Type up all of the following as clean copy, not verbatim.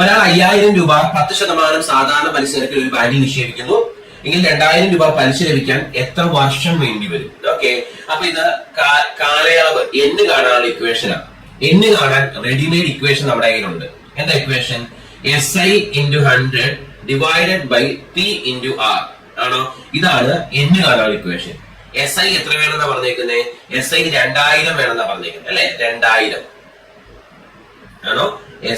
ഒരാൾ 5000 രൂപ 10% സാധാരണ പലിശ നിരക്കിൽ ഒരു ബാങ്കിൽ നിക്ഷേപിക്കുന്നു എങ്കിൽ 2000 രൂപ പലിശ ലഭിക്കാൻ എത്ര വർഷം വേണ്ടി വരും? ഓക്കെ, അപ്പൊ ഇത് കാലയളവ് എന്ന് കാണാനുള്ള ഇക്വേഷനാണ്. എന്ന് കാണാൻ റെഡിമെയ്ഡ് ഇക്വേഷൻ നമ്മുടെ കയ്യിലുണ്ട്. എന്താ equation? SI × 100 divided by P × R ആണോ? ഇതാണ് എന്ന് കാണാനുള്ള ഇക്വേഷൻ. SI എത്ര വേണമെന്നാ പറഞ്ഞേക്കുന്നത്? SI 2000 വേണമെന്നാ പറഞ്ഞേക്കുന്നത് അല്ലെ? 2000 ആണോ?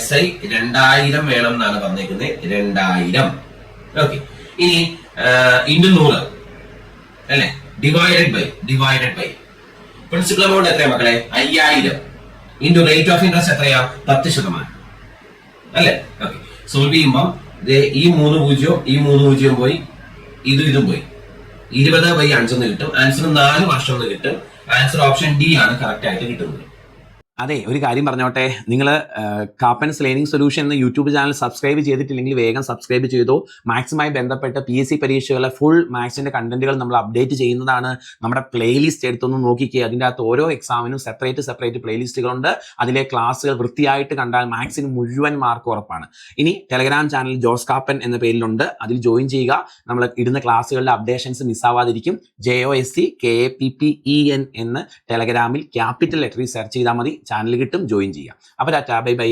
SI 2000 വേണം എന്നാണ് പറഞ്ഞേക്കുന്നത്. 2000. ഓക്കെ, ഇനി ഇൻറ്റു 100 അല്ലെ? ഡിവൈഡഡ് ബൈ പ്രിൻസിപ്പൽ എമൗണ്ട് എത്രയാ മക്കളെ? 5000 ഇൻറ്റു റേറ്റ് ഓഫ് ഇൻട്രസ്റ്റ് എത്രയാ? 10% അല്ലെ? ഓക്കെ, സോൾവ് ചെയ്യുമ്പോൾ ഈ 3 0 ഈ 3 0 പോയി, ഇതും പോയി. 20/5 എന്ന് കിട്ടും. ആൻസർ 4 വർഷം എന്ന് കിട്ടും. ആൻസർ ഓപ്ഷൻ ഡി ആണ് കറക്റ്റ് ആയിട്ട് കിട്ടുന്നത്. അതെ, ഒരു കാര്യം പറഞ്ഞോട്ടെ, നിങ്ങൾ കാപ്പൻസ് ലേണിംഗ് സൊല്യൂഷൻ എന്ന യൂട്യൂബ് ചാനൽ സബ്സ്ക്രൈബ് ചെയ്തിട്ടില്ലെങ്കിൽ വേഗം സബ്സ്ക്രൈബ് ചെയ്തോ. മാത്സുമായി ബന്ധപ്പെട്ട PSC പരീക്ഷകളെ ഫുൾ മാത്സിന്റെ കണ്ടന്റുകൾ നമ്മൾ അപ്ഡേറ്റ് ചെയ്യുന്നതാണ്. നമ്മുടെ പ്ലേലിസ്റ്റ് എടുത്തൊന്ന് നോക്കിക്കുക. അതിൻ്റെ അകത്ത് ഓരോ എക്സാമിനും സെപ്പറേറ്റ് പ്ലേലിസ്റ്റുകളുണ്ട്. അതിലെ ക്ലാസ്സുകൾ വൃത്തിയായിട്ട് കണ്ടാൽ മാത്സിന് മുഴുവൻ മാർക്ക് ഉറപ്പാണ്. ഇനി ടെലഗ്രാം ചാനൽ ജോസ് കാപ്പൻ എന്ന പേരിലുണ്ട്, അതിൽ ജോയിൻ ചെയ്യുക. നമ്മൾ ഇടുന്ന ക്ലാസ്സുകളുടെ അപ്ഡേഷൻസ് മിസ്സാവാതിരിക്കും. JOSCKAPPEN എന്ന് ടെലഗ്രാമിൽ ക്യാപിറ്റൽ ലെറ്ററിൽ സെർച്ച് ചെയ്താൽ മതി, ചാനൽ കിട്ടും. ജോയിൻ ചെയ്യാം. അപ്പോൾ ടാറ്റാ, ബൈ ബൈ.